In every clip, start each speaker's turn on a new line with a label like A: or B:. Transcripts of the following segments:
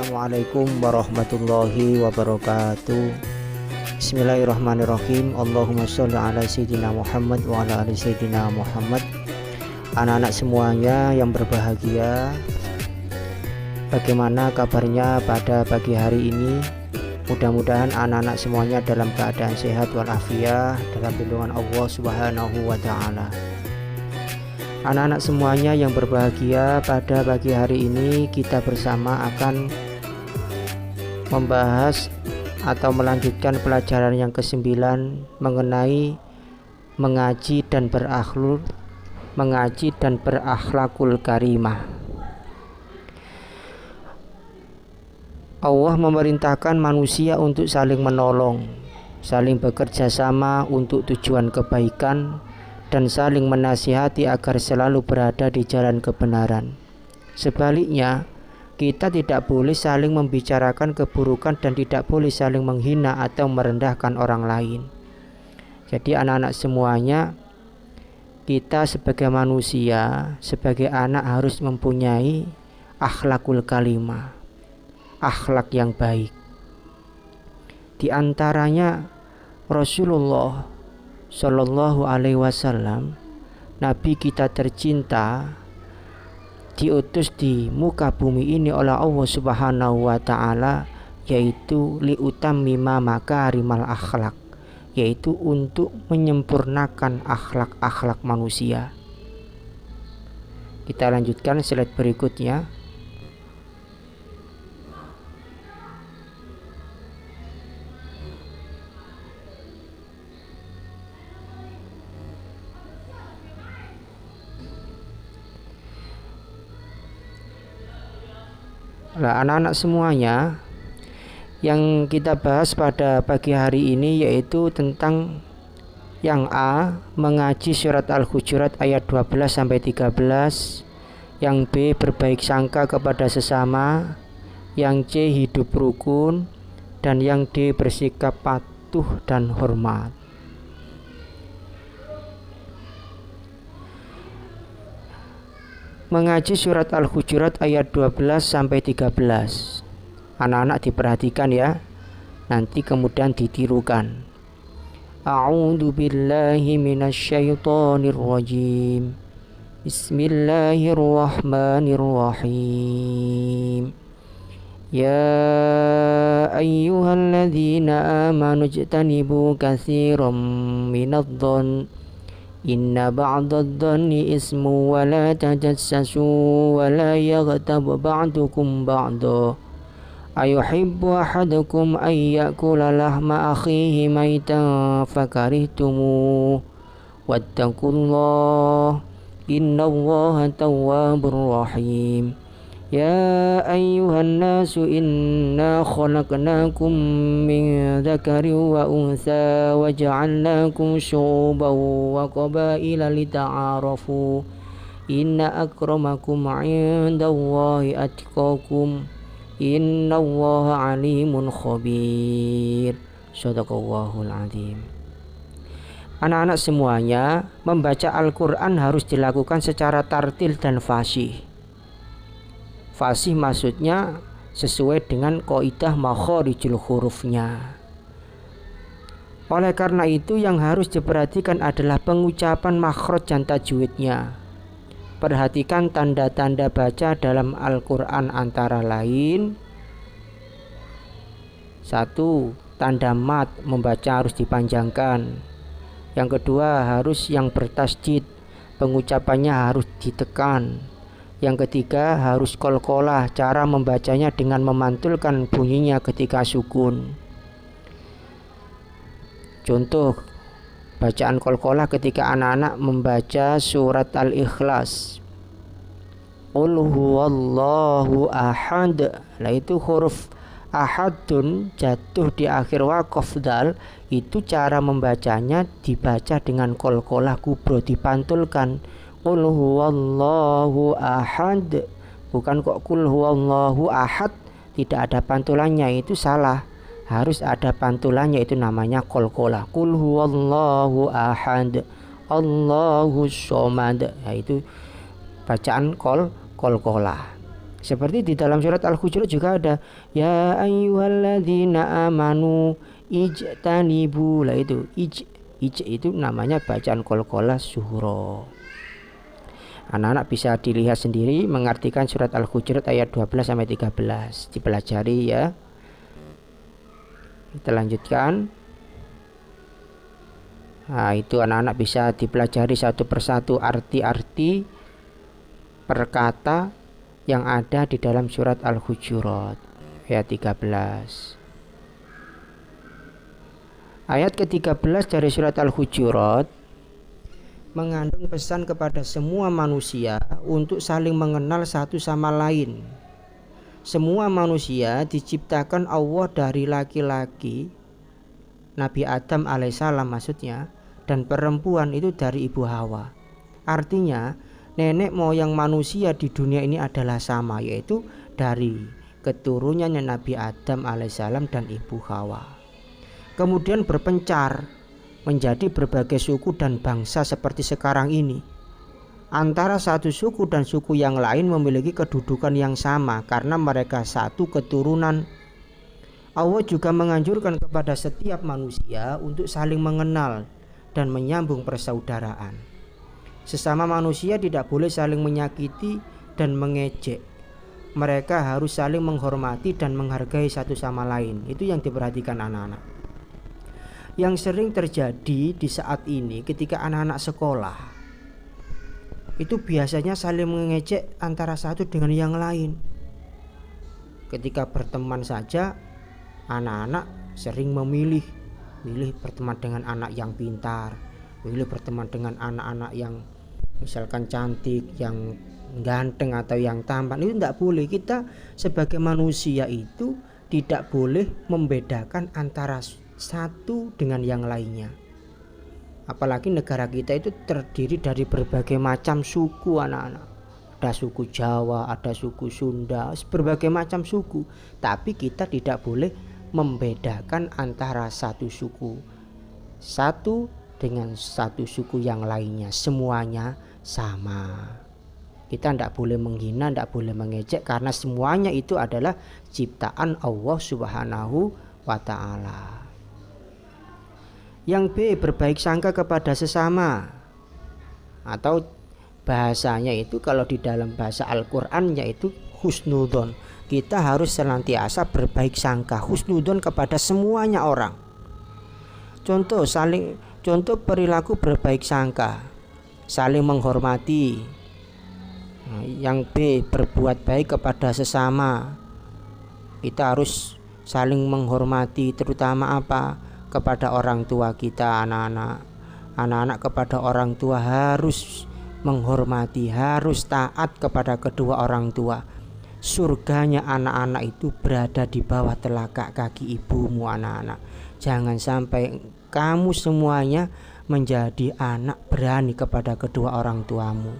A: Assalamualaikum warahmatullahi wabarakatuh. Bismillahirrahmanirrahim. Allahumma sholli ala sayyidina Muhammad wa ala ali sayyidina Muhammad. Anak-anak semuanya yang berbahagia, bagaimana kabarnya pada pagi hari ini? Mudah-mudahan anak-anak semuanya dalam keadaan sehat walafiat dalam lindungan Allah Subhanahu wa ta'ala. Anak-anak semuanya yang berbahagia, pada pagi hari ini kita bersama akan membahas atau melanjutkan pelajaran yang ke-9 mengenai mengaji dan berakhlakul karimah. Allah memerintahkan manusia untuk saling menolong, saling bekerja sama untuk tujuan kebaikan, dan saling menasihati agar selalu berada di jalan kebenaran. Sebaliknya, kita tidak boleh saling membicarakan keburukan dan tidak boleh saling menghina atau merendahkan orang lain. Jadi anak-anak semuanya, kita sebagai manusia, sebagai anak harus mempunyai akhlakul kalimah, akhlak yang baik. Di antaranya Rasulullah Shallallahu alaihi wasallam, Nabi kita tercinta, diutus di muka bumi ini oleh Allah Subhanahu wa ta'ala, yaitu liutammima makarimal akhlak, yaitu untuk menyempurnakan akhlak-akhlak manusia. Kita lanjutkan slide berikutnya. Nah, anak-anak semuanya, yang kita bahas pada pagi hari ini yaitu tentang yang A, mengaji surat Al-Hujurat ayat 12-13, yang B, berbaik sangka kepada sesama, yang C, hidup rukun, dan yang D, bersikap patuh dan hormat. Mengaji surat Al-Hujurat ayat 12-13. Anak-anak diperhatikan ya, nanti kemudian ditirukan. A'udzu billahi minasyaitonir rajim. Bismillahirrahmanirrahim. Ya ayyuhalladzina amanu ijtanibu katsiran minadh-dhann inna ba'dadh-dhanni ismu wa la tajassasu wa la yaghtab ba'dukum ba'da ayuhibbu ahadukum ay ya'kula lahma akhihi maytan fakarihtumuh wattaqullaha innallaha tawwabur rahim. Ya ayyuhan nasu inna khalaqnakum min dzakarin wa untha wa ja'alnakum syu'uban wa qabaila lita'arafu inna akramakum 'indallahi atqakum innallaha 'alimun khabir. Shadaqallahul 'adzim. Anak-anak semuanya, membaca Al-Quran harus dilakukan secara tartil dan fasih. Fasih maksudnya sesuai dengan kaidah makharijul hurufnya. Oleh karena itu yang harus diperhatikan adalah pengucapan makhraj dan tajwidnya. Perhatikan tanda-tanda baca dalam Al-Quran antara lain: 1. Tanda mat, membaca harus dipanjangkan. Yang kedua, harus yang bertasydid, pengucapannya harus ditekan. Yang ketiga, harus qalqalah, cara membacanya dengan memantulkan bunyinya ketika sukun. Contoh bacaan qalqalah ketika anak-anak membaca surat Al-Ikhlas. Qul huwallahu ahad. Nah, itu huruf ahadun jatuh di akhir waqaf dal, itu cara membacanya dibaca dengan qalqalah kubro, dipantulkan. Qul huwallahu ahad, bukan kok qul huwallahu ahad, tidak ada pantulannya, itu salah. Harus ada pantulannya, itu namanya qalqalah. Qul huwallahu ahad, Allahu shomad, yaitu bacaan qalqalah. Seperti di dalam surat Al-Hujurat juga ada ya ayyuhalladzina amanu ijtanibu. Lah itu itu namanya bacaan qalqalah sughra. Anak-anak bisa dilihat sendiri mengartikan surat Al-Hujurat ayat 12 sampai 13. Dipelajari ya. Kita lanjutkan. Nah, itu anak-anak bisa dipelajari satu persatu arti-arti per kata yang ada di dalam surat Al-Hujurat ayat 13. Ayat ke-13 dari surat Al-Hujurat mengandung pesan kepada semua manusia untuk saling mengenal satu sama lain. Semua manusia diciptakan Allah dari laki-laki, Nabi Adam alaihissalam maksudnya, dan perempuan itu dari Ibu Hawa. Artinya nenek moyang manusia di dunia ini adalah sama, yaitu dari keturunannya Nabi Adam alaihissalam dan Ibu Hawa. Kemudian berpencar menjadi berbagai suku dan bangsa seperti sekarang ini. Antara satu suku dan suku yang lain memiliki kedudukan yang sama karena mereka satu keturunan. Allah juga menganjurkan kepada setiap manusia untuk saling mengenal dan menyambung persaudaraan. Sesama manusia tidak boleh saling menyakiti dan mengejek. Mereka harus saling menghormati dan menghargai satu sama lain. Itu yang diperhatikan anak-anak. Yang sering terjadi di saat ini ketika anak-anak sekolah, itu biasanya saling mengejek antara satu dengan yang lain. Ketika berteman saja, anak-anak sering memilih berteman dengan anak yang pintar, milih berteman dengan anak-anak yang misalkan cantik, yang ganteng atau yang tampan. Itu tidak boleh. Kita sebagai manusia itu tidak boleh membedakan antara satu dengan yang lainnya. Apalagi negara kita itu terdiri dari berbagai macam suku anak-anak. Ada suku Jawa, ada suku Sunda, berbagai macam suku. Tapi kita tidak boleh membedakan antara satu suku satu dengan satu suku yang lainnya. Semuanya sama. Kita tidak boleh menghina, tidak boleh mengejek, karena semuanya itu adalah ciptaan Allah Subhanahu wa ta'ala. Yang B, berbaik sangka kepada sesama, atau bahasanya itu kalau di dalam bahasa Al-Quran yaitu husnudon. Kita harus senantiasa berbaik sangka, husnudon kepada semuanya orang. Contoh perilaku berbaik sangka, saling menghormati. Yang B, berbuat baik kepada sesama. Kita harus saling menghormati, terutama apa? Kepada orang tua kita, anak-anak kepada orang tua harus menghormati, harus taat kepada kedua orang tua. Surganya anak-anak itu berada di bawah telapak kaki ibumu anak-anak. Jangan sampai kamu semuanya menjadi anak berani kepada kedua orang tuamu.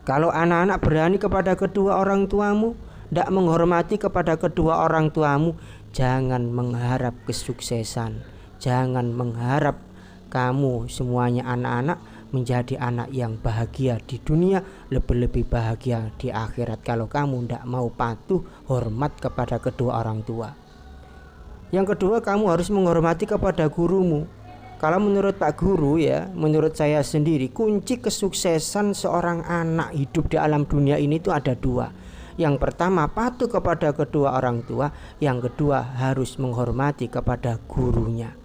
A: Kalau anak-anak berani kepada kedua orang tuamu, tidak menghormati kepada kedua orang tuamu, jangan mengharap kesuksesan. Jangan mengharap kamu semuanya anak-anak menjadi anak yang bahagia di dunia, lebih-lebih bahagia di akhirat kalau kamu tidak mau patuh hormat kepada kedua orang tua. Yang kedua, kamu harus menghormati kepada gurumu. Kalau menurut Pak Guru ya, menurut saya sendiri, kunci kesuksesan seorang anak hidup di alam dunia ini itu ada dua. Yang pertama, patuh kepada kedua orang tua. Yang kedua, harus menghormati kepada gurunya.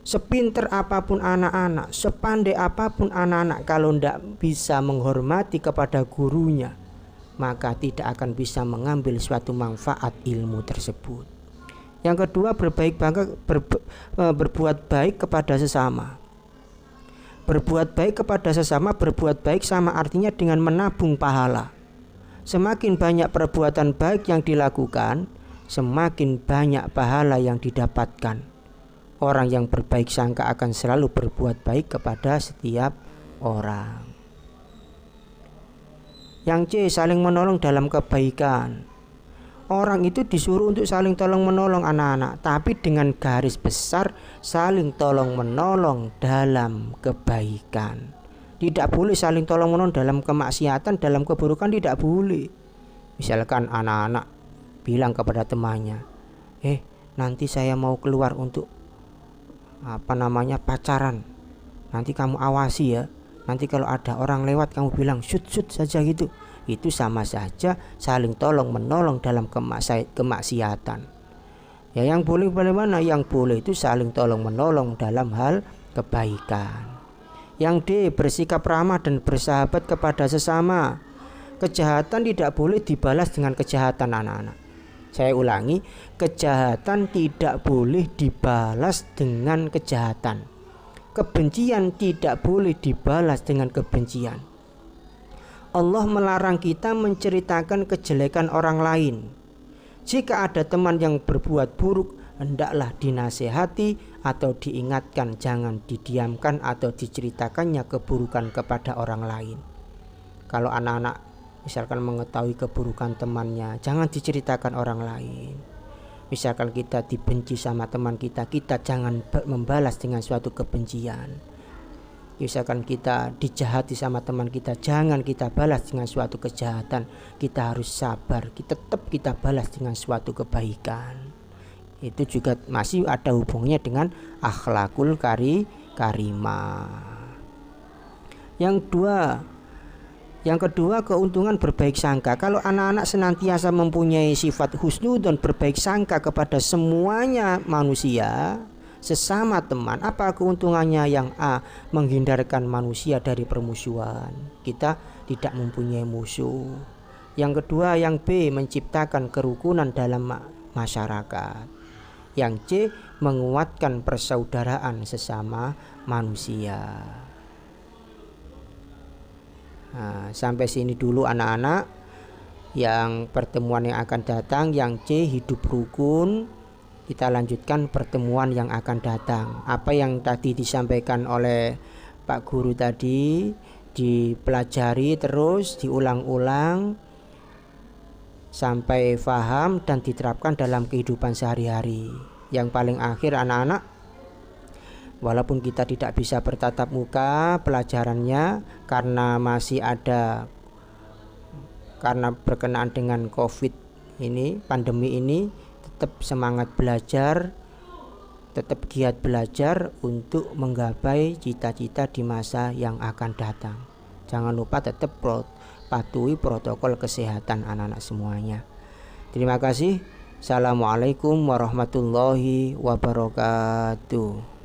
A: Sepinter apapun anak-anak, sepandai apapun anak-anak, kalau tidak bisa menghormati kepada gurunya, maka tidak akan bisa mengambil suatu manfaat ilmu tersebut. Yang kedua, berbuat baik kepada sesama. Berbuat baik kepada sesama, berbuat baik sama artinya dengan menabung pahala. Semakin banyak perbuatan baik yang dilakukan, semakin banyak pahala yang didapatkan. Orang yang berbaik sangka akan selalu berbuat baik kepada setiap orang. Yang C, saling menolong dalam kebaikan. Orang itu disuruh untuk saling tolong menolong anak-anak, tapi dengan garis besar saling tolong menolong dalam kebaikan. Tidak boleh saling tolong menolong dalam kemaksiatan, dalam keburukan, tidak boleh. Misalkan anak-anak bilang kepada temannya, nanti saya mau keluar untuk pacaran, nanti kamu awasi ya, nanti kalau ada orang lewat kamu bilang shoot saja gitu. Itu sama saja saling tolong menolong dalam kemaksiatan. Ya, yang boleh bagaimana? Yang boleh itu saling tolong menolong dalam hal kebaikan. Yang D, bersikap ramah dan bersahabat kepada sesama. Kejahatan tidak boleh dibalas dengan kejahatan, anak-anak. Saya ulangi, kejahatan tidak boleh dibalas dengan kejahatan. Kebencian tidak boleh dibalas dengan kebencian. Allah melarang kita menceritakan kejelekan orang lain. Jika ada teman yang berbuat buruk, hendaklah dinasehati atau diingatkan, jangan didiamkan atau diceritakannya keburukan kepada orang lain. Kalau anak-anak misalkan mengetahui keburukan temannya, jangan diceritakan orang lain. Misalkan kita dibenci sama teman kita, kita jangan membalas dengan suatu kebencian. Misalkan kita dijahati sama teman kita, jangan kita balas dengan suatu kejahatan. Kita harus sabar, tetap kita balas dengan suatu kebaikan. Itu juga masih ada hubungannya dengan akhlakul karimah. Yang kedua, keuntungan berbaik sangka. Kalau anak-anak senantiasa mempunyai sifat husnudzon, berbaik sangka kepada semuanya manusia, sesama teman, apa keuntungannya? Yang A, menghindarkan manusia dari permusuhan. Kita tidak mempunyai musuh. Yang kedua, yang B, menciptakan kerukunan dalam masyarakat. Yang C, menguatkan persaudaraan sesama manusia. Nah, sampai sini dulu anak-anak. Yang pertemuan yang akan datang, yang C, hidup rukun, kita lanjutkan pertemuan yang akan datang. Apa yang tadi disampaikan oleh Pak Guru tadi dipelajari terus, diulang-ulang sampai paham dan diterapkan dalam kehidupan sehari-hari. Yang paling akhir anak-anak, walaupun kita tidak bisa bertatap muka pelajarannya karena masih ada, karena berkenaan dengan COVID ini, pandemi ini, tetap semangat belajar, tetap giat belajar untuk menggapai cita-cita di masa yang akan datang. Jangan lupa tetap patuhi protokol kesehatan anak-anak semuanya. Terima kasih. Assalamualaikum warahmatullahi wabarakatuh.